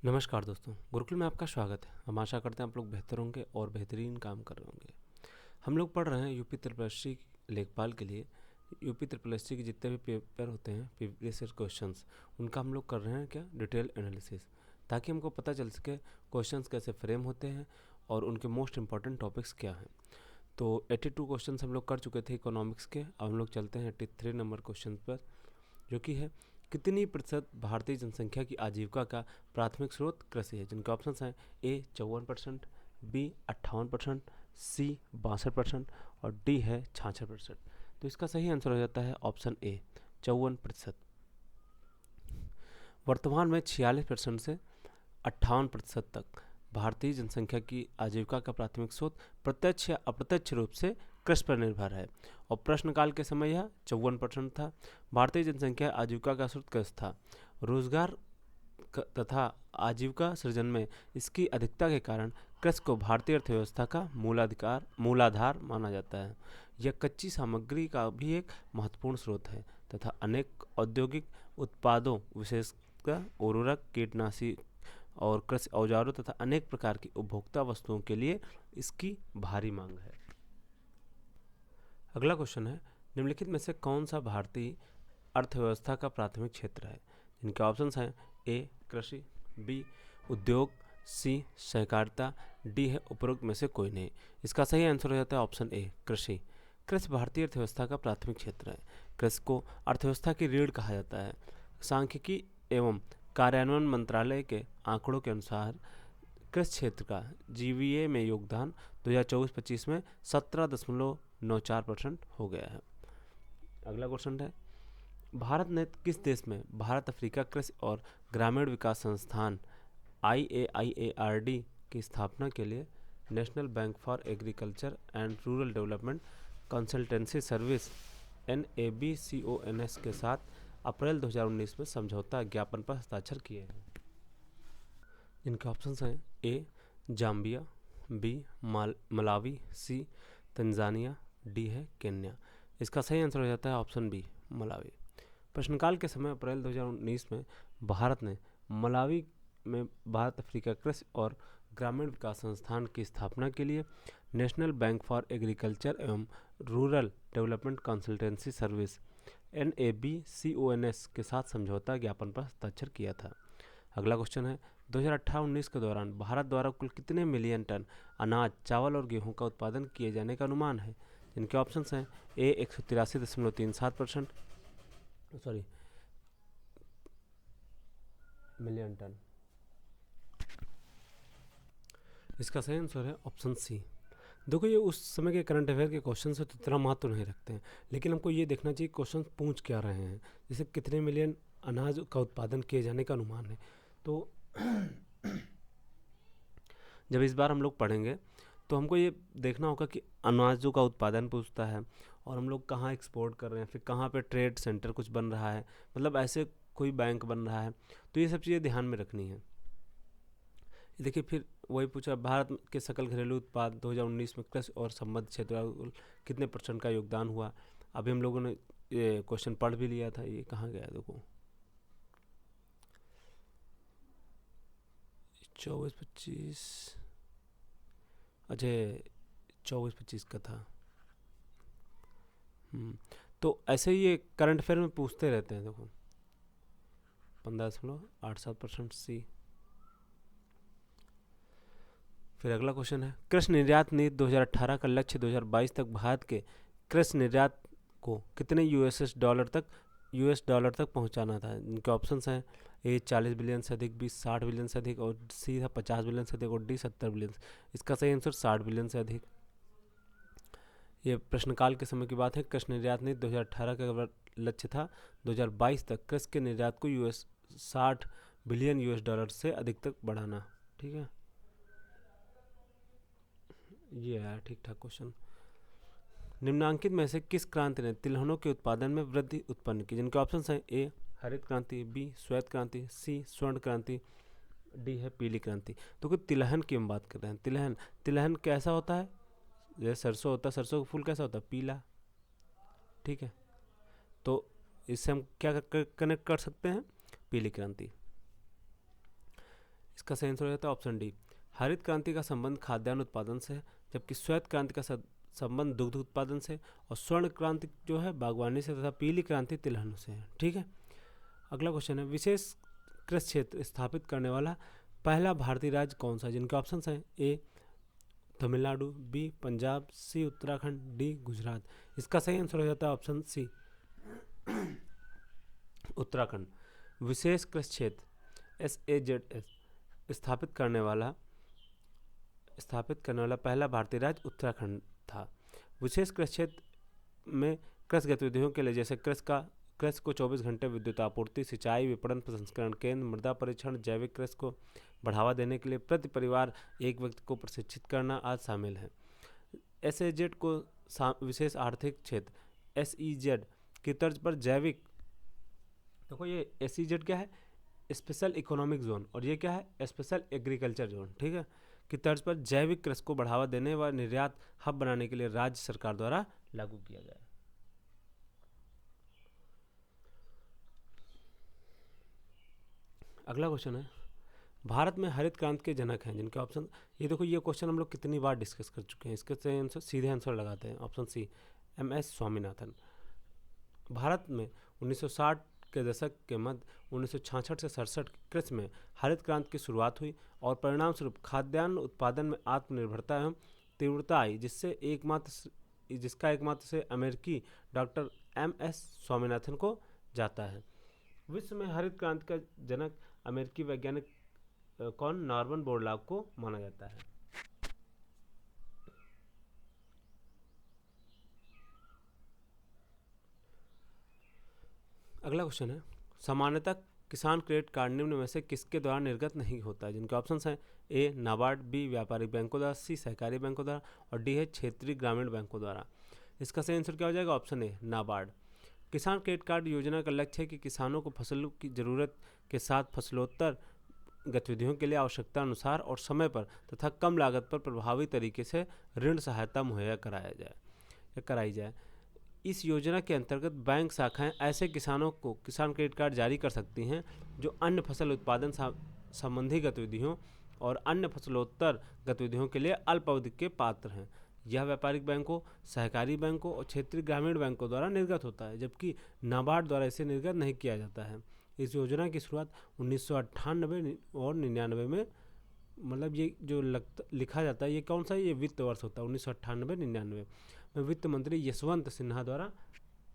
नमस्कार दोस्तों, गुरुकुल में आपका स्वागत है। हम आशा करते हैं आप लोग बेहतर होंगे और बेहतरीन काम कर रहे होंगे। हम लोग पढ़ रहे हैं यूपी ट्रिपल एस सी लेखपाल के लिए। यूपी ट्रिपल एस सी के जितने भी पेपर होते हैं, प्रीवियस ईयर क्वेश्चंस, उनका हम लोग कर रहे हैं क्या, डिटेल एनालिसिस, ताकि हमको पता चल सके क्वेश्चंस कैसे फ्रेम होते हैं और उनके मोस्ट इंपॉर्टेंट टॉपिक्स क्या हैं। तो 82 क्वेश्चंस हम लोग कर चुके थे इकोनॉमिक्स के। अब हम लोग चलते हैं 83 नंबर क्वेश्चन पर, जो कि है कितनी प्रतिशत भारतीय जनसंख्या की आजीविका का प्राथमिक स्रोत कृषि है। जिनके ऑप्शंस हैं ए 54%, बी 58%, सी 62% और डी है 66%। तो इसका सही आंसर हो जाता है ऑप्शन ए 54%। वर्तमान में 46% से 58% तक भारतीय जनसंख्या की आजीविका का प्राथमिक स्रोत प्रत्यक्ष या अप्रत्यक्ष रूप से कृषि पर निर्भर है, और प्रश्नकाल के समय यह 54% था। भारतीय जनसंख्या आजीविका का स्रोत कृषि था। रोजगार तथा आजीविका सृजन में इसकी अधिकता के कारण कृषि को भारतीय अर्थव्यवस्था का मूलाधार माना जाता है। यह कच्ची सामग्री का भी एक महत्वपूर्ण स्रोत है तथा अनेक औद्योगिक उत्पादों, विशेषकर उर्वरक, कीटनाशी और कृषि औजारों तथा अनेक प्रकार की उपभोक्ता वस्तुओं के लिए इसकी भारी मांग है। अगला क्वेश्चन है, निम्नलिखित में से कौन सा भारतीय अर्थव्यवस्था का प्राथमिक क्षेत्र है। इनके ऑप्शंस हैं ए कृषि, बी उद्योग, सी सहकारिता, डी है उपरोक्त में से कोई नहीं। इसका सही आंसर हो जाता है ऑप्शन ए कृषि। कृषि भारतीय अर्थव्यवस्था का प्राथमिक क्षेत्र है। कृषि को अर्थव्यवस्था की रीढ़ कहा जाता है। सांख्यिकी एवं कार्यान्वयन मंत्रालय के आंकड़ों के अनुसार कृषि क्षेत्र का जीवीए में योगदान 2024-25 में 17.94% हो गया है। अगला क्वेश्चन है, भारत ने किस देश में भारत अफ्रीका कृषि और ग्रामीण विकास संस्थान IAIARD की स्थापना के लिए national bank for agriculture and rural development consultancy service NABCONS के साथ अप्रैल 2019 में समझौता ज्ञापन पर हस्ताक्षर किए हैं। इनके ऑप्शंस हैं ए जाम्बिया, बी मलावी, सी तंजानिया, डी है केन्या। इसका सही आंसर हो जाता है ऑप्शन बी मलावी। प्रश्नकाल के समय अप्रैल 2019 में भारत ने मलावी में भारत अफ्रीका कृषि और ग्रामीण विकास संस्थान की स्थापना के लिए नेशनल बैंक फॉर एग्रीकल्चर एवं rural development consultancy service NABCONS के साथ समझौता ज्ञापन पर हस्ताक्षर किया था। अगला क्वेश्चन है, 2018-19 के दौरान भारत द्वारा कुल कितने मिलियन टन अनाज, चावल और गेहूं का उत्पादन किए जाने का अनुमान है। इनके ऑप्शंस हैं ए 183.37%, सॉरी मिलियन टन। इसका सही आंसर है ऑप्शन सी। देखो, ये उस समय के करंट अफेयर के क्वेश्चन से तो इतना महत्व नहीं रखते हैं, लेकिन हमको ये देखना चाहिए क्वेश्चन पूछ क्या रहे हैं। जैसे कितने मिलियन अनाज का उत्पादन किए जाने का अनुमान है। तो जब इस बार हम लोग पढ़ेंगे तो हमको ये देखना होगा कि अनाजों का उत्पादन पूछता है और हम लोग कहाँ एक्सपोर्ट कर रहे हैं, फिर कहाँ पे ट्रेड सेंटर कुछ बन रहा है, मतलब ऐसे कोई बैंक बन रहा है। तो ये सब चीज़ें ध्यान में रखनी है। देखिए, फिर वही पूछा, भारत के सकल घरेलू उत्पाद 2019 में कृषि और संबद्ध क्षेत्र कितने % का योगदान हुआ। अभी हम लोगों ने ये क्वेश्चन पढ़ भी लिया था। ये कहाँ गया, देखो 24-25, अच्छा 24-25 का था। तो ऐसे ही ये करंट अफेयर में पूछते रहते हैं। देखो 15.87% सी। फिर अगला क्वेश्चन है, कृषि निर्यात नीति 2018 का लक्ष्य 2022 तक भारत के कृषि निर्यात को कितने US डॉलर तक पहुंचाना था। इनके ऑप्शंस हैं ए 40 बिलियन से अधिक, बी 60 बिलियन से अधिक और सी था 50 बिलियन से अधिक और डी 70 बिलियन। इसका सही आंसर 60 बिलियन से अधिक। ये प्रश्नकाल के समय की बात है। कृषि निर्यात नीति 2018 का लक्ष्य था 2022 तक कृषि के निर्यात को 60 बिलियन US डॉलर से अधिक तक बढ़ाना। ठीक है, ये है ठीक ठाक क्वेश्चन। निम्नांकित में से किस क्रांति ने तिलहनों के उत्पादन में वृद्धि उत्पन्न की। जिनके ऑप्शंस हैं ए हरित क्रांति, बी श्वेत क्रांति, सी स्वर्ण क्रांति, डी है पीली क्रांति। तो कुछ तिलहन की हम बात कर रहे हैं। तिलहन कैसा होता है, जैसे सरसों होता है, सरसों का फूल कैसा होता है, पीला। ठीक है, तो इससे हम क्या कनेक्ट कर सकते हैं, पीली क्रांति। इसका सही आंसर हो जाता है ऑप्शन डी। हरित क्रांति का संबंध खाद्यान्न उत्पादन से है, जबकि श्वेत क्रांति का संबंध दुग्ध उत्पादन से, और स्वर्ण क्रांति जो है बागवानी से, तथा पीली क्रांति तिलहनों से है। ठीक है, अगला क्वेश्चन है, विशेष कृषि क्षेत्र स्थापित करने वाला पहला भारतीय राज्य कौन सा है? जिनके ऑप्शन हैं, ए तमिलनाडु, बी पंजाब, सी उत्तराखंड, डी गुजरात। इसका सही आंसर हो जाता है ऑप्शन सी उत्तराखंड। विशेष कृषि क्षेत्र SAZS स्थापित करने वाला पहला भारतीय राज्य उत्तराखंड था। विशेष कृषि क्षेत्र में कृषि गतिविधियों के लिए जैसे कृषि को 24 घंटे विद्युत आपूर्ति, सिंचाई, विपणन, प्रसंस्करण केंद्र, मृदा परीक्षण, जैविक कृषि को बढ़ावा देने के लिए प्रति परिवार एक व्यक्ति को प्रशिक्षित करना आदि शामिल है। SAZ को विशेष आर्थिक क्षेत्र SEZ की तर्ज पर जैविक, देखो ये SEZ क्या है, स्पेशल इकोनॉमिक जोन, और ये क्या है, स्पेशल एग्रीकल्चर जोन, ठीक है, की तर्ज पर जैविक कृषि को बढ़ावा देने व निर्यात हब बनाने के लिए राज्य सरकार द्वारा लागू किया गया है। अगला क्वेश्चन है, भारत में हरित क्रांति के जनक हैं जिनके ऑप्शन, ये देखो ये क्वेश्चन हम लोग कितनी बार डिस्कस कर चुके हैं, इसके आंसर सीधे आंसर लगाते हैं, option C MS Swaminathan. Bharat में 1960 के दशक के मध्य 1966 से 67 की कृषि में हरित क्रांति की शुरुआत हुई और परिणाम स्वरूप खाद्यान्न उत्पादन में आत्मनिर्भरता एवं तीव्रता आई, जिसका एकमात्र से अमेरिकी डॉक्टर MS स्वामीनाथन को जाता है। विश्व में हरित क्रांति का जनक अमेरिकी वैज्ञानिक कौन, नॉर्मन बोरलॉग को माना जाता है। अगला क्वेश्चन है, सामान्यतः किसान क्रेडिट कार्ड निम्न में से किसके द्वारा निर्गत नहीं होता है? जिनके ऑप्शंस हैं, ए नाबार्ड, बी व्यापारिक बैंकों द्वारा, सी सहकारी बैंकों द्वारा, और डी है क्षेत्रीय ग्रामीण बैंकों द्वारा। इसका सही आंसर क्या हो जाएगा? Option A NABARD. किसान क्रेडिट कार्ड योजना का लक्ष्य है कि किसानों को फसलों की ज़रूरत के साथ फसलोत्तर गतिविधियों के लिए आवश्यकता अनुसार और समय पर तथा कम लागत पर प्रभावी तरीके से ऋण सहायता मुहैया कराई जाए। इस योजना के अंतर्गत बैंक शाखाएं ऐसे किसानों को किसान क्रेडिट कार्ड जारी कर सकती हैं जो अन्य फसल उत्पादन संबंधी गतिविधियों और अन्य फसलोत्तर गतिविधियों के लिए अल्प अवधि के पात्र हैं। यह व्यापारिक बैंकों, सहकारी बैंकों और क्षेत्रीय ग्रामीण बैंकों द्वारा निर्गत होता है, जबकि नाबार्ड द्वारा इसे निर्गत नहीं किया जाता है। इस योजना की शुरुआत 1998 और 99 में, मतलब ये जो लिखा जाता है ये कौन सा, ये वित्त वर्ष होता है 1998-99 में वित्त मंत्री यशवंत सिन्हा द्वारा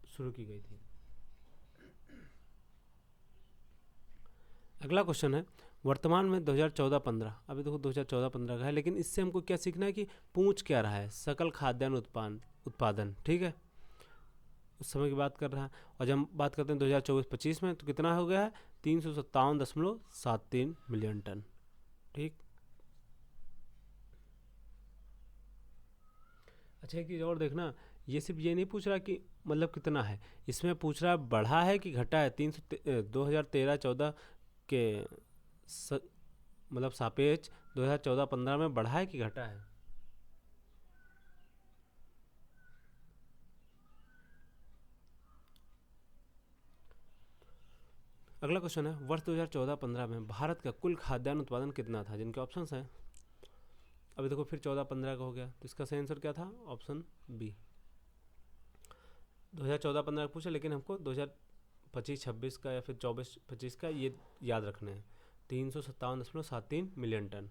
शुरू की गई थी। अगला क्वेश्चन है, वर्तमान में 2014-15, अभी देखो 2014-15 का है, लेकिन इससे हमको क्या सीखना है कि पूछ क्या रहा है, सकल खाद्यान्न उत्पादन, ठीक है, उस समय की बात कर रहा है। और जब हम बात करते हैं 2024-25 में, तो कितना हो गया है? 357.73 मिलियन टन। ठीक, अच्छा एक चीज़ और देखना, ये सिर्फ ये नहीं पूछ रहा कि मतलब कितना है, इसमें पूछ रहा है बढ़ा है कि घटा है। 2013-14 के मतलब सापेक्ष 2014-15 में बढ़ा है कि घटा है। अगला क्वेश्चन है, वर्ष 2014-15 में भारत का कुल खाद्यान्न उत्पादन कितना था? जिनके ऑप्शंस हैं, अभी देखो फिर 14-15 का हो गया, तो इसका सही आंसर क्या था? Option B. 2014-15 का पूछा, लेकिन हमको 2025-26 का या फिर 24-25 का ये याद रखना है। 357.73 मिलियन टन।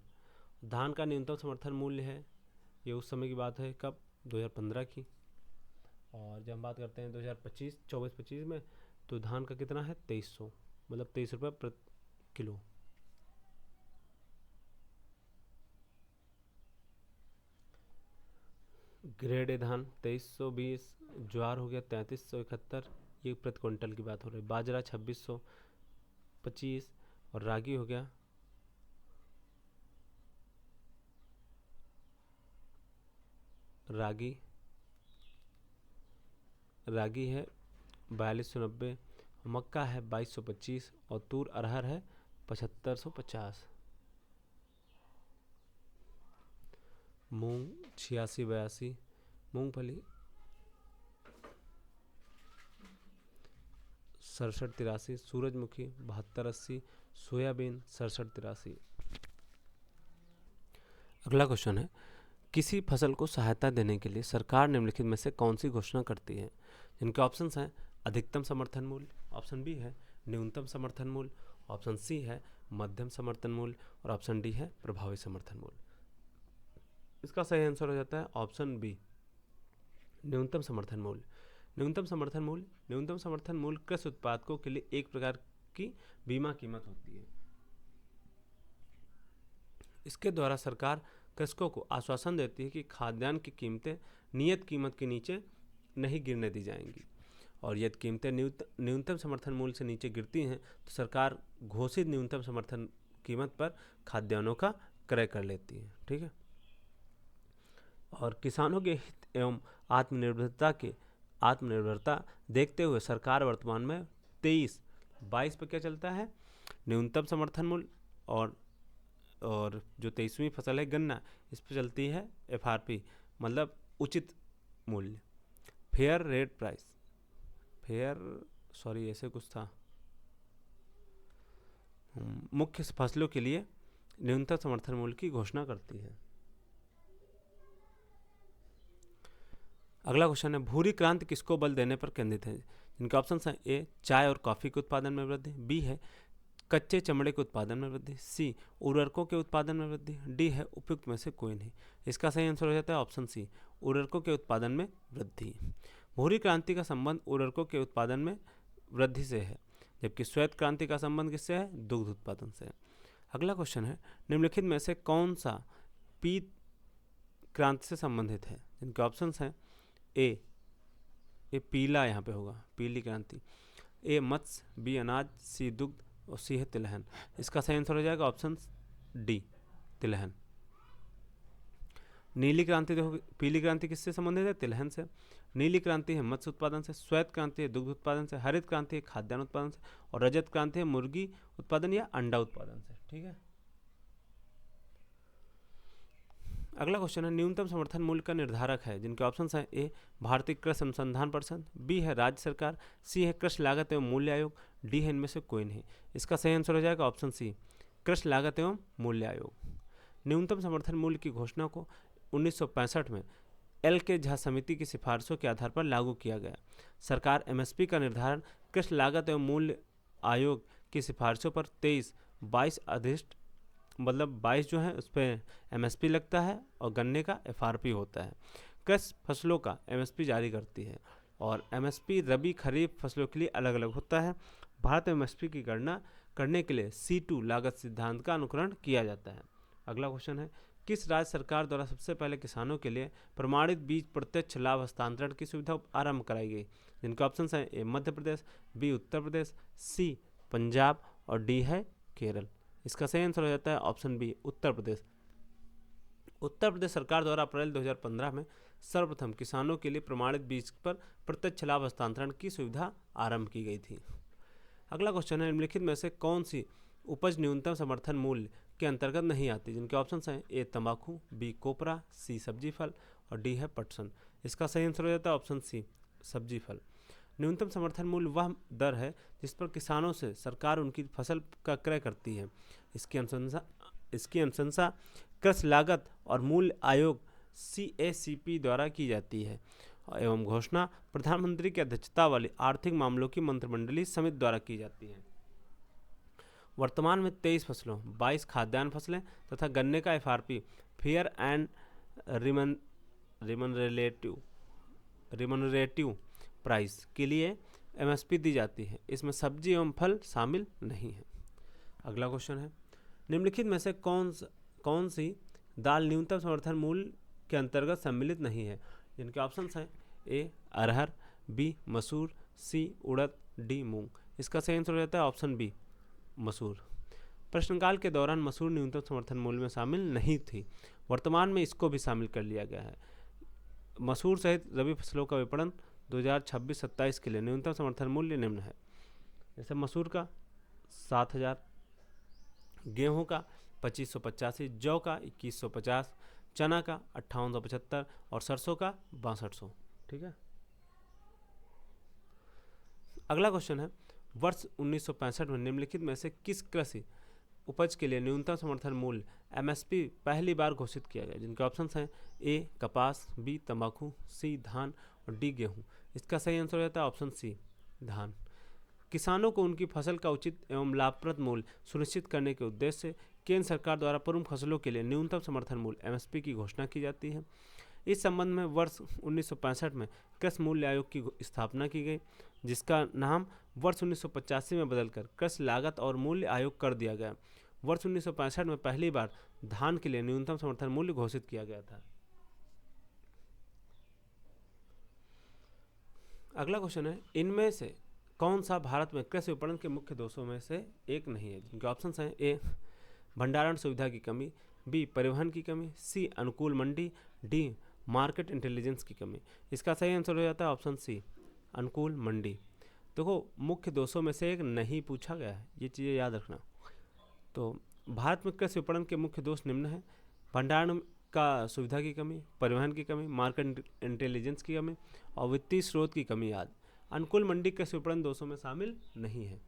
धान का न्यूनतम समर्थन मूल्य है, ये उस समय की बात है, कब? 2015 की। और जब हम बात करते हैं 2024-25 में, तो धान का कितना है? 2300, मतलब 23 रुपये प्रति किलो। ग्रेड ए धान 2320, ज्वार हो गया 3371, ये प्रति क्विंटल की बात हो रही है। बाजरा 2625 और रागी हो गया रागी है 4290, मक्का है 2225 और तूर अरहर है 7550। मूंग 8682, मूंगफली 6783, सूरजमुखी 7280, सोयाबीन 6783। अगला क्वेश्चन है, किसी फसल को सहायता देने के लिए सरकार निम्नलिखित में से कौन सी घोषणा करती है? जिनके ऑप्शंस हैं अधिकतम समर्थन मूल्य, ऑप्शन बी है न्यूनतम समर्थन मूल्य, ऑप्शन सी है मध्यम समर्थन मूल्य और ऑप्शन डी है प्रभावी समर्थन मूल्य। इसका सही आंसर हो जाता है ऑप्शन बी, न्यूनतम समर्थन मूल्य। न्यूनतम समर्थन मूल्य कृषि उत्पादकों के लिए एक प्रकार की बीमा कीमत होती है। इसके द्वारा सरकार कृषकों को आश्वासन देती है कि खाद्यान्न की कीमतें नियत कीमत के नीचे नहीं गिरने दी जाएंगी, और यदि कीमतें न्यूनतम समर्थन मूल्य से नीचे गिरती हैं तो सरकार घोषित न्यूनतम समर्थन कीमत पर खाद्यान्नों का क्रय कर लेती है। ठीक है, और किसानों के हित एवं आत्मनिर्भरता देखते हुए सरकार वर्तमान में 23-22 पर क्या चलता है, न्यूनतम समर्थन मूल्य, और जो 23वीं फसल है गन्ना, इस पर चलती है FRP, मतलब उचित मूल्य, फेयर रेट प्राइस, ऐसे कुछ था। मुख्य फसलों के लिए न्यूनतम समर्थन मूल्य की घोषणा करती है। अगला क्वेश्चन है, भूरी क्रांति किसको बल देने पर केंद्रित है? जिनके ऑप्शन हैं ए चाय और कॉफी के उत्पादन में वृद्धि, बी है कच्चे चमड़े के उत्पादन में वृद्धि, सी उर्वरकों के उत्पादन में वृद्धि, डी है उपयुक्त में से कोई नहीं। इसका सही आंसर हो जाता है ऑप्शन सी, उर्वरकों के उत्पादन में वृद्धि। भूरी क्रांति का संबंध उर्वरकों के उत्पादन में वृद्धि से है, जबकि श्वेत क्रांति का संबंध किससे है, दुग्ध उत्पादन से। अगला क्वेश्चन है, निम्नलिखित में से कौन सा पीत क्रांति से संबंधित है? जिनके ऑप्शन हैं ए पीला, यहाँ पे होगा पीली क्रांति, ए मत्स्य, बी अनाज, सी दुग्ध और सी है तिलहन। इसका सही आंसर हो जाएगा ऑप्शन डी, तिलहन। नीली क्रांति देखो, पीली क्रांति किससे संबंधित है, तिलहन से। नीली क्रांति है मत्स्य उत्पादन से, श्वेत क्रांति है दुग्ध उत्पादन से, हरित क्रांति है खाद्यान्न उत्पादन से, और रजत क्रांति है मुर्गी उत्पादन या अंडा उत्पादन से। ठीक है, अगला क्वेश्चन है, न्यूनतम समर्थन मूल्य का निर्धारक है? जिनके ऑप्शंस हैं ए भारतीय कृषि अनुसंधान परिषद, बी है राज्य सरकार, सी है कृषि लागत एवं मूल्य आयोग, डी है इनमें से कोई नहीं। इसका सही आंसर हो जाएगा ऑप्शन सी, कृषि लागत एवं मूल्य आयोग। न्यूनतम समर्थन मूल्य की घोषणा को 1965 में एल के झा समिति की सिफारिशों के आधार पर लागू किया गया। सरकार MSP का निर्धारण कृषि लागत एवं मूल्य आयोग की सिफारिशों पर 22 अधिष्ट, मतलब 22 जो है उस पर MSP लगता है और गन्ने का FRP होता है। कृषि फसलों का MSP जारी करती है, और MSP रबी खरीफ फसलों के लिए अलग अलग होता है। भारत में MSP की गणना करने के लिए C2 लागत सिद्धांत का अनुकरण किया जाता है। अगला क्वेश्चन है, किस राज्य सरकार द्वारा सबसे पहले किसानों के लिए प्रमाणित बीज प्रत्यक्ष लाभ हस्तांतरण की सुविधा आरंभ कराई गई? जिनके ऑप्शन हैं ए मध्य प्रदेश, बी उत्तर प्रदेश, सी पंजाब और डी है केरल। इसका सही आंसर हो जाता है ऑप्शन बी, उत्तर प्रदेश। उत्तर प्रदेश सरकार द्वारा अप्रैल 2015 में सर्वप्रथम किसानों के लिए प्रमाणित बीज पर प्रत्यक्ष लाभ हस्तांतरण की सुविधा आरंभ की गई थी। अगला क्वेश्चन है, निम्नलिखित में से कौन सी उपज न्यूनतम समर्थन मूल्य के अंतर्गत नहीं आती? जिनके ऑप्शन हैं ए तंबाकू, बी कोपरा, सी सब्जी फल और डी है पटसन। इसका सही आंसर हो जाता है ऑप्शन सी, सब्जी फल। न्यूनतम समर्थन मूल्य वह दर है जिस पर किसानों से सरकार उनकी फसल का क्रय करती है। इसकी अनुशंसा कृषि लागत और मूल्य आयोग CACP द्वारा की जाती है, एवं घोषणा प्रधानमंत्री की अध्यक्षता वाली आर्थिक मामलों की मंत्रिमंडलीय समिति द्वारा की जाती है। वर्तमान में 23 फसलों, 22 खाद्यान्न फसलें तथा गन्ने का FRP फेयर एंड रिमनरेटिव प्राइस के लिए MSP दी जाती है। इसमें सब्जी एवं फल शामिल नहीं है। अगला क्वेश्चन है, निम्नलिखित में से कौन सी दाल न्यूनतम समर्थन मूल्य के अंतर्गत सम्मिलित नहीं है? जिनके ऑप्शंस हैं ए अरहर, बी मसूर, सी उड़द, डी मूंग। इसका सही आंसर हो जाता है ऑप्शन बी, मसूर। प्रश्नकाल के दौरान मसूर न्यूनतम समर्थन मूल्य में शामिल नहीं थी, वर्तमान में इसको भी शामिल कर लिया गया है। मसूर सहित रबी फसलों का विपणन 2026-27 के लिए न्यूनतम समर्थन मूल्य निम्न है, जैसे मसूर का 7,000, गेहूं का 2585, जौ का 2150, चना का 5875 और सरसों का 6200। ठीक है, अगला क्वेश्चन है, वर्ष 1965 में निम्नलिखित में से किस कृषि उपज के लिए न्यूनतम समर्थन मूल्य एमएसपी पहली बार घोषित किया गया? जिनके ऑप्शंस हैं ए कपास, बी तंबाकू, सी धान और डी गेहूं। इसका सही आंसर हो जाता है ऑप्शन सी धान। किसानों को उनकी फसल का उचित एवं लाभप्रद मूल्य सुनिश्चित करने के उद्देश्य से केंद्र सरकार द्वारा प्रमुख फसलों के लिए न्यूनतम समर्थन मूल्य एमएसपी की घोषणा की जाती है। इस संबंध में वर्ष 1965 में कृषि मूल्य आयोग की स्थापना की गई, जिसका नाम वर्ष 1985 में बदलकर कृषि लागत और मूल्य आयोग कर दिया गया। वर्ष 1965 में पहली बार धान के लिए न्यूनतम समर्थन मूल्य घोषित किया गया था। अगला क्वेश्चन है, इनमें से कौन सा भारत में कृषि विपणन के मुख्य दोषों में से एक नहीं है? जिनके ऑप्शन हैं ए भंडारण सुविधा की कमी, बी परिवहन की कमी, सी अनुकूल मंडी, डी मार्केट इंटेलिजेंस की कमी। इसका सही आंसर हो जाता है ऑप्शन सी अनुकूल मंडी। देखो, मुख्य दोषों में से एक नहीं पूछा गया है, ये चीज़ें याद रखना। तो भारत में कृषि विपणन के मुख्य दोष निम्न है: भंडारण का सुविधा की कमी, परिवहन की कमी, मार्केट इंटेलिजेंस की कमी और वित्तीय स्रोत की कमी आदि। अनुकूल मंडी कृषि विपणन दोषों में शामिल नहीं है।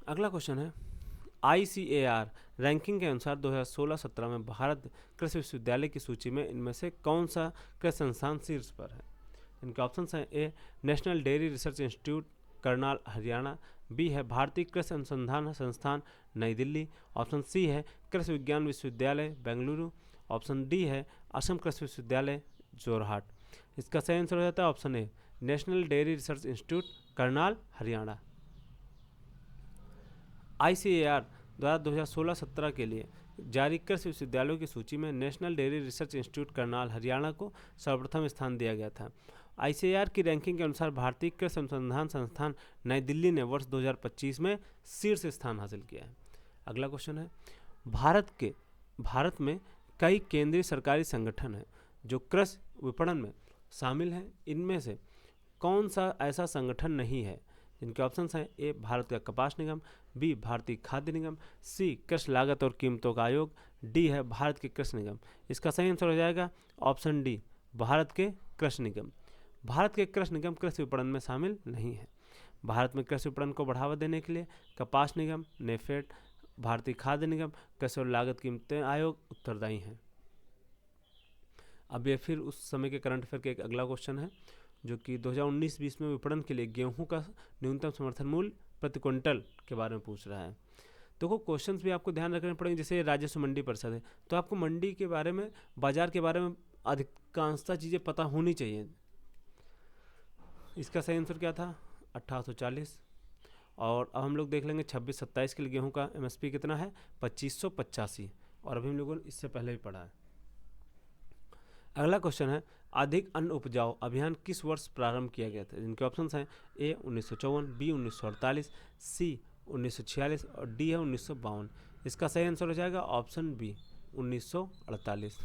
अगला क्वेश्चन है, ICAR रैंकिंग के अनुसार 2016-17 में भारत कृषि विश्वविद्यालय की सूची में इनमें से कौन सा कृषि संस्थान शीर्ष पर है? इनके ऑप्शन हैं A national dairy research institute Karnal Haryana, B है भारतीय कृषि अनुसंधान संस्थान नई दिल्ली, ऑप्शन सी है कृषि विज्ञान विश्वविद्यालय बेंगलुरु, ऑप्शन डी है असम कृषि विश्वविद्यालय जोरहाट। इसका सही आंसर हो जाता है option A national dairy research institute Karnal Haryana. ICAR द्वारा 2016-17 के लिए जारी कृषि विश्वविद्यालयों की सूची में national dairy research institute Karnal Haryana को सर्वप्रथम स्थान दिया गया था। ICAR की रैंकिंग के अनुसार भारतीय कृषि अनुसंधान संस्थान नई दिल्ली ने वर्ष 2025 में शीर्ष स्थान हासिल किया है। अगला क्वेश्चन है, भारत में कई केंद्रीय सरकारी संगठन हैं जो कृषि विपणन में शामिल हैं। इनमें से कौन सा ऐसा संगठन नहीं है? जिनके ऑप्शन हैं ए भारत का कपास निगम, बी भारतीय खाद्य निगम, सी कृषि लागत और कीमतों का आयोग, डी है भारत के कृषि निगम। इसका सही आंसर हो जाएगा ऑप्शन डी भारत के कृषि निगम। भारत के कृषि निगम कृषि विपणन में शामिल नहीं है। भारत में कृषि विपणन को बढ़ावा देने के लिए कपास निगम, नेफेड, भारतीय खाद्य निगम, कृषि और लागत कीमतें आयोग उत्तरदायी हैं। अब ये फिर उस समय के करंट अफेयर के एक अगला क्वेश्चन है, जो कि 2019-20 में विपणन के लिए गेहूं का न्यूनतम समर्थन मूल्य प्रति क्विंटल के बारे में पूछ रहा है। देखो, क्वेश्चंस भी आपको ध्यान रखने पड़ेंगे। जैसे राजस्व मंडी परिषद है, तो आपको मंडी के बारे में, बाजार के बारे में अधिकांशतः चीज़ें पता होनी चाहिए। इसका सही आंसर क्या था? 1840। और अब हम लोग देख लेंगे 26-27 के लिए गेहूं का MSP कितना है? 2585। और अभी हम लोगों ने इससे पहले भी पढ़ा है। अगला क्वेश्चन है, अधिक अन्न उपजाओ अभियान किस वर्ष प्रारंभ किया गया था? जिनके ऑप्शन हैं ए 1954, बी 1948, सी 1946 और डी है 1952। इसका सही आंसर हो जाएगा ऑप्शन बी 1948।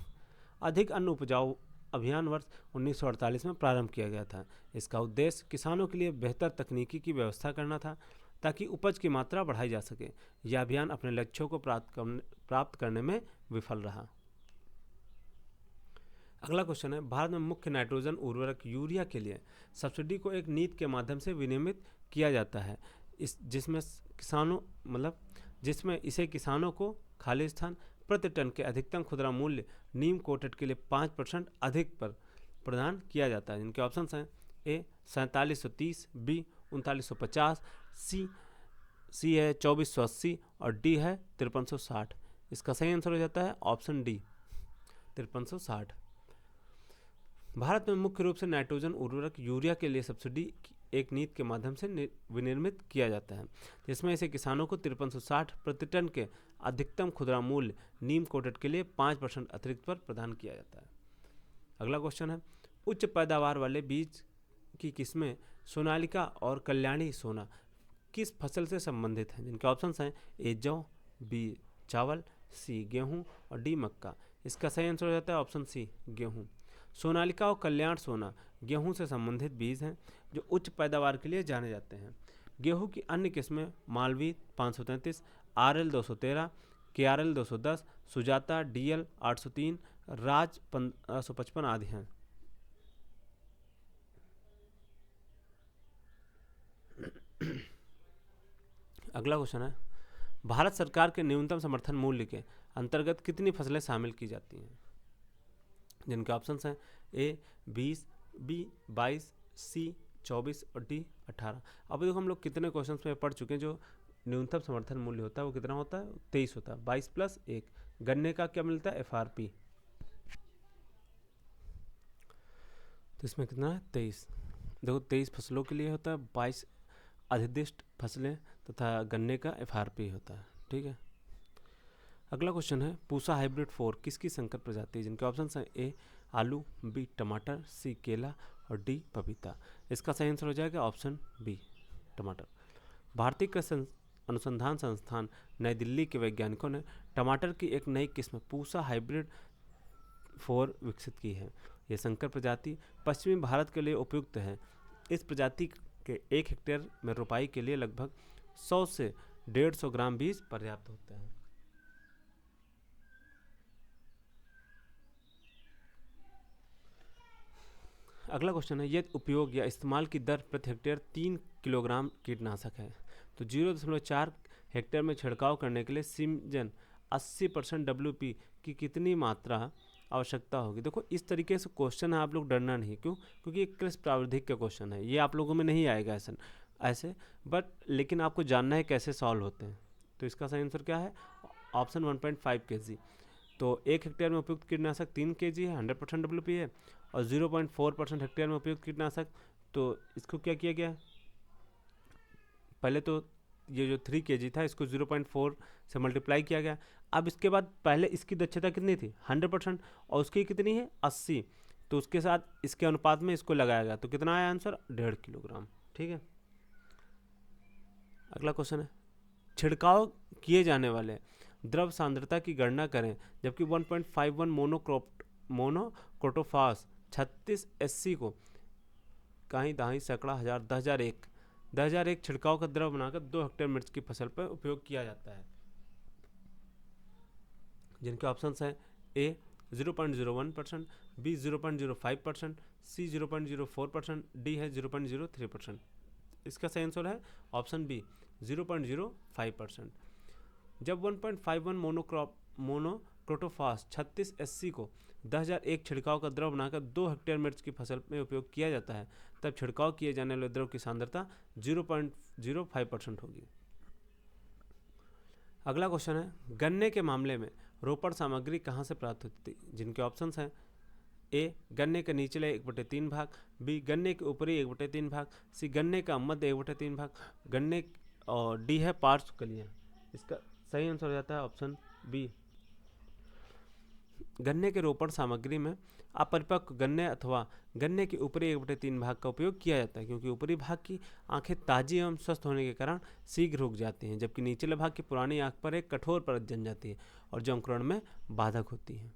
अधिक अन्न उपजाओ अभियान वर्ष 1948 में प्रारंभ किया गया था। इसका उद्देश्य किसानों के लिए बेहतर तकनीकी की व्यवस्था करना था ताकि उपज की मात्रा बढ़ाई जा सके। यह अभियान अपने लक्ष्यों को प्राप्त करने में विफल रहा। अगला क्वेश्चन है, भारत में मुख्य नाइट्रोजन उर्वरक यूरिया के लिए सब्सिडी को एक नीति के माध्यम से विनियमित किया जाता है, जिसमें इसे किसानों को खालिस्तान प्रति टन के अधिकतम खुदरा मूल्य नीम कोटेड के लिए 5% अधिक पर प्रदान किया जाता है। इनके ऑप्शन हैं ए 4730, बी 3950, सी है 2480 और डी है 5360। इसका सही आंसर हो जाता है ऑप्शन डी 5360। भारत में मुख्य रूप से नाइट्रोजन उर्वरक यूरिया के लिए सब्सिडी एक नीति के माध्यम से विनिर्मित किया जाता है, जिसमें इसे किसानों को 5360 प्रति टन के अधिकतम खुदरा मूल्य नीम कोटेड के लिए 5% अतिरिक्त पर प्रदान किया जाता है। अगला क्वेश्चन है, उच्च पैदावार वाले बीज की किस्में सोनालिका और कल्याणी सोना किस फसल से संबंधित हैं? जिनके ऑप्शन हैं ए जौ, बी चावल, सी गेहूँ और डी मक्का। इसका सही आंसर हो जाता है ऑप्शन सी गेहूँ। सोनालिका और कल्याण सोना गेहूं से संबंधित बीज हैं जो उच्च पैदावार के लिए जाने जाते हैं। गेहूं की अन्य किस्में Malvi 533, RL 213, KRL 210, Sujata, DL 803, राज 1555 आदि हैं। अगला क्वेश्चन है, भारत सरकार के न्यूनतम समर्थन मूल्य के अंतर्गत कितनी फसलें शामिल की जाती हैं? जिनके ऑप्शंस हैं ए 20, बी 22, सी 24 और डी 18। अब देखो हम लोग कितने क्वेश्चंस में पढ़ चुके हैं, जो न्यूनतम समर्थन मूल्य होता है वो कितना होता है? 23 होता है। 22 प्लस 1, गन्ने का क्या मिलता है? FRP। तो इसमें कितना है? 23। देखो 23 फसलों के लिए होता है, 22 अधिदिष्ट फसलें तथा गन्ने का FRP होता है। ठीक है। अगला क्वेश्चन है, पूसा हाइब्रिड 4 किसकी संकर प्रजाति है? जिनके ऑप्शन हैं ए आलू, बी टमाटर, सी केला और डी पपीता। इसका सही आंसर हो जाएगा ऑप्शन बी टमाटर। भारतीय कृषि अनुसंधान संस्थान नई दिल्ली के वैज्ञानिकों ने टमाटर की एक नई किस्म पूसा हाइब्रिड 4 विकसित की है। यह संकर प्रजाति पश्चिमी भारत के लिए उपयुक्त है। इस प्रजाति के 1 हेक्टेयर में रोपाई के लिए लगभग 100 से 150 ग्राम बीज पर्याप्त होते हैं। अगला क्वेश्चन है, यदि उपयोग या इस्तेमाल की दर प्रति हेक्टेयर 3 किलोग्राम कीटनाशक है तो 0.4 हेक्टेयर में छिड़काव करने के लिए सिंजन 80% WP की कितनी मात्रा आवश्यकता होगी? देखो इस तरीके से क्वेश्चन है, आप लोग डरना नहीं। क्यों? क्योंकि एक कृषि प्रावधानिक का क्वेश्चन है, ये आप लोगों में नहीं आएगा ऐसे ऐसे बट लेकिन आपको जानना है कैसे सॉल्व होते हैं। तो इसका सही आंसर क्या है? Option 1.5 kg। तो 1 हेक्टेयर में उपयुक्त कीटनाशक 3 kg है, 100% WP है। और 0.4% हेक्टेयर में उपयुक्त कीटनाशक, तो इसको क्या किया गया? पहले तो ये जो 3 kg था इसको 0.4 से मल्टीप्लाई किया गया। अब इसके बाद पहले इसकी दक्षता कितनी थी? 100%, और उसकी कितनी है? 80। तो उसके साथ इसके अनुपात में इसको लगाया गया, तो कितना आया आंसर? 1.5 किलोग्राम। ठीक है। अगला क्वेश्चन है, छिड़काव किए जाने वाले द्रव सांद्रता की गणना करें जबकि 1.51 मोनोक्रोटोफास 36 SC को कहीं दहाई सैकड़ा हजार 10,001 छिड़काव का द्रव बनाकर 2 हेक्टेयर मिर्च की फसल पर उपयोग किया जाता है। जिनके ऑप्शंस हैं ए 0.01%, बी 0.05%, सी 0.04%, डी है 0.03%। इसका सही आंसर है ऑप्शन बी 0.05%। जब 1.51 मोनोक्रोटोफास 36 SC को 10,001 छिड़काव का द्रव बनाकर 2 हेक्टेयर मिर्च की फसल में उपयोग किया जाता है तब छिड़काव किए जाने वाले द्रव की सांद्रता 0.05% होगी। अगला क्वेश्चन है, गन्ने के मामले में रोपण सामग्री कहाँ से प्राप्त होती थी? जिनके ऑप्शंस हैं ए गन्ने के निचले 1/3 भाग, बी गन्ने के ऊपरी 1/3 भाग, सी गन्ने का मध्य 1/3 भाग, गन्ने और डी है पार्श्व कलियां। इसका सही आंसर हो जाता है ऑप्शन बी। गन्ने के रोपण सामग्री में अपरिपक्व गन्ने अथवा गन्ने के ऊपरी 1/3 भाग का उपयोग किया जाता है क्योंकि ऊपरी भाग की आंखें ताजी एवं स्वस्थ होने के कारण शीघ्र उग जाती हैं, जबकि निचले भाग की पुरानी आंख पर एक कठोर परत जम जाती है और जो अंकुरण में बाधक होती है।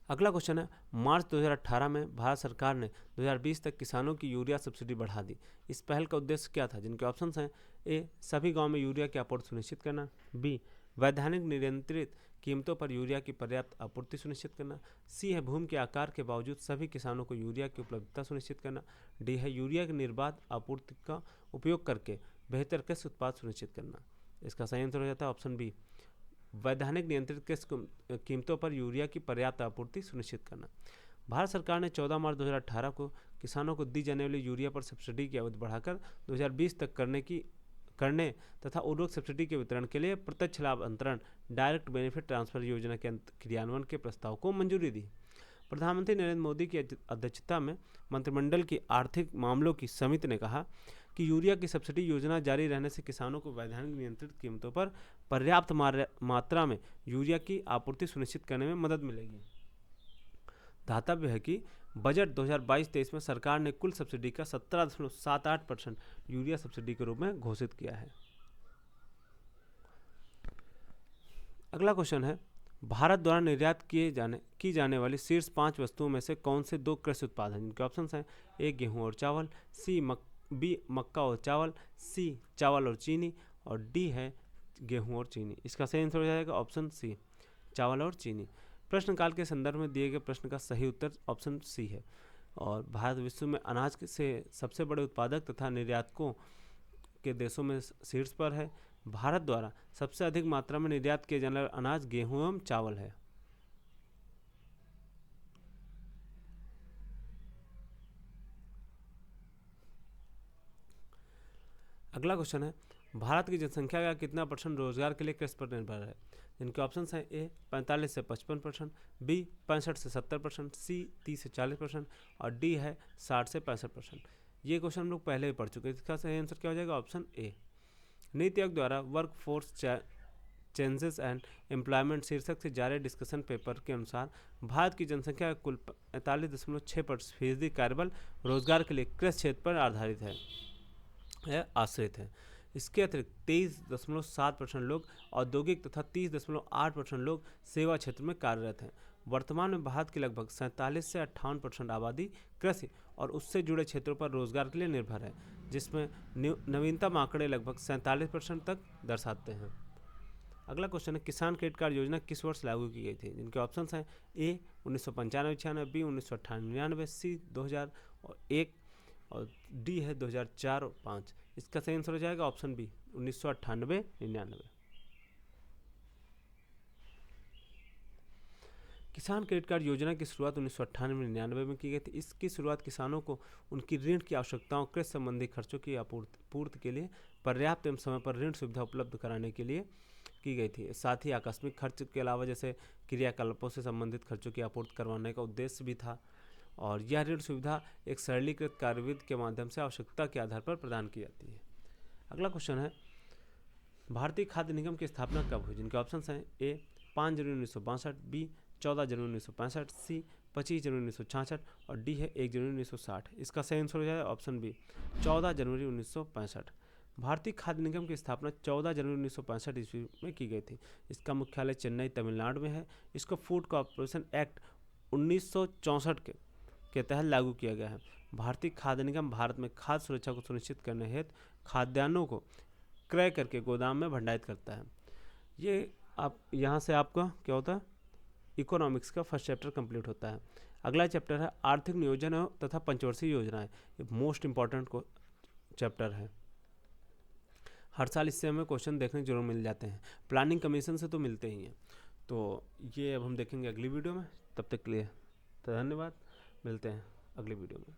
अगला क्वेश्चन है, मार्च 2018 में भारत सरकार ने 2020 तक किसानों की यूरिया सब्सिडी बढ़ा दी। इस पहल का उद्देश्य क्या था? जिनके ऑप्शंस हैं ए सभी गांव में यूरिया की आपूर्ति सुनिश्चित करना, बी वैधानिक नियंत्रित कीमतों पर यूरिया की पर्याप्त आपूर्ति सुनिश्चित करना, सी है भूमि के आकार के बावजूद सभी किसानों को यूरिया की उपलब्धता सुनिश्चित करना, डी है यूरिया की निर्बाध आपूर्ति का उपयोग करके बेहतर कृषि उत्पाद सुनिश्चित करना। इसका सही आंसर हो जाता है ऑप्शन बी वैधानिक नियंत्रित कृषि कीमतों पर यूरिया की पर्याप्त आपूर्ति सुनिश्चित करना। भारत सरकार ने 14 मार्च 2018 को किसानों को दी जाने वाली यूरिया पर सब्सिडी की अवधि बढ़ाकर 2020 तक करने तथा उर्वरक सब्सिडी के वितरण के लिए प्रत्यक्ष लाभ अंतरण डायरेक्ट बेनिफिट ट्रांसफर योजना के क्रियान्वयन के प्रस्ताव को मंजूरी दी। प्रधानमंत्री नरेंद्र मोदी की अध्यक्षता में मंत्रिमंडल की आर्थिक मामलों की समिति ने कहा कि यूरिया की सब्सिडी योजना जारी रहने से किसानों को वैधानिक नियंत्रित कीमतों पर पर्याप्त मात्रा में यूरिया की आपूर्ति सुनिश्चित करने में मदद मिलेगी। ध्यातव्य है कि बजट 2022-23 में सरकार ने कुल सब्सिडी का 17.78% यूरिया सब्सिडी के रूप में घोषित किया है। अगला क्वेश्चन है, भारत द्वारा निर्यात की जाने वाली शीर्ष 5 वस्तुओं में से कौन से 2 कृषि उत्पाद हैं? जिनके ऑप्शंस हैं ए गेहूं और चावल, बी मक्का और चावल, सी चावल और चीनी और डी है गेहूं और चीनी। इसका सही आंसर हो जाएगा ऑप्शन सी चावल और चीनी। प्रश्नकाल के संदर्भ में दिए गए प्रश्न का सही उत्तर ऑप्शन सी है। और भारत विश्व में अनाज से सबसे बड़े उत्पादक तथा निर्यातकों के देशों में शीर्ष पर है। भारत द्वारा सबसे अधिक मात्रा में निर्यात किए जाने वाला अनाज गेहूं एवं चावल है। अगला क्वेश्चन है, भारत की जनसंख्या का कितना परसेंट रोजगार के लिए कृषि पर निर्भर है? जिनके ऑप्शन हैं ए 45 से 55%, बी 65 से 70%, सी 30 से 40% और डी है 60 से 65%। ये क्वेश्चन हम लोग पहले ही पढ़ चुके हैं। इसका सही आंसर क्या हो जाएगा? Option A. नीति आयोग द्वारा work force changes and employment शीर्षक से जारी डिस्कशन पेपर के अनुसार भारत की जनसंख्या का कुल 45.6% कार्यबल रोजगार के लिए कृषि क्षेत्र पर आधारित है, आश्रित है। इसके अतिरिक्त 23.7% लोग औद्योगिक तथा 30.8% लोग सेवा क्षेत्र में कार्यरत हैं। वर्तमान में भारत की लगभग 47 से 58% आबादी कृषि और उससे जुड़े क्षेत्रों पर रोजगार के लिए निर्भर है, जिसमें नवीनतम आंकड़े लगभग 47% तक दर्शाते हैं। अगला क्वेश्चन है, किसान क्रेडिट कार्ड योजना किस वर्ष लागू की गई थी? जिनके ऑप्शन हैं ए 1995-96, बी 1998-99, सी 2001 और डी है 2004 और 5। इसका सही आंसर हो जाएगा ऑप्शन बी 1998-99। किसान क्रेडिट कार्ड योजना की शुरुआत 1998-99 में की गई थी। इसकी शुरुआत किसानों को उनकी ऋण की आवश्यकताओं, कृषि संबंधी खर्चों की पूर्ति के लिए पर्याप्त एवं समय पर ऋण सुविधा उपलब्ध कराने के लिए की गई थी। साथ ही आकस्मिक खर्च के अलावा जैसे क्रियाकलापों से संबंधित खर्चों की आपूर्ति करवाने का उद्देश्य भी था। और यह ऋण सुविधा एक सरलीकृत कार्यविधि के माध्यम से आवश्यकता के आधार पर प्रदान की जाती है। अगला क्वेश्चन है, भारतीय खाद्य निगम की स्थापना कब हुई? जिनके ऑप्शन हैं ए 5 जनवरी 1962, बी 14 जनवरी 1965, सी 25 जनवरी 1966 और डी है 1 जनवरी 1960। इसका सही आंसर हो जाए ऑप्शन बी 14 जनवरी 1965। भारतीय खाद्य निगम की स्थापना 14 जनवरी 1965 ईस्वी में की गई थी। इसका मुख्यालय चेन्नई तमिलनाडु में है। इसको फूड कॉर्पोरेशन एक्ट 1964 के तहत लागू किया गया है। भारतीय खाद्य निगम भारत में खाद्य सुरक्षा को सुनिश्चित करने हेतु खाद्यान्नों को क्रय करके गोदाम में भंडारित करता है। ये आप यहाँ से आपका क्या होता है, इकोनॉमिक्स का फर्स्ट चैप्टर कंप्लीट होता है। अगला चैप्टर है आर्थिक नियोजन तथा पंचवर्षीय योजनाएं। ये मोस्ट इंपॉर्टेंट चैप्टर है। हर साल इससे हमें क्वेश्चन देखने जरूर मिल जाते हैं। प्लानिंग कमीशन से तो मिलते ही हैं। तो ये अब हम देखेंगे अगली वीडियो में। तब तक के लिए धन्यवाद। मिलते हैं अगली वीडियो में।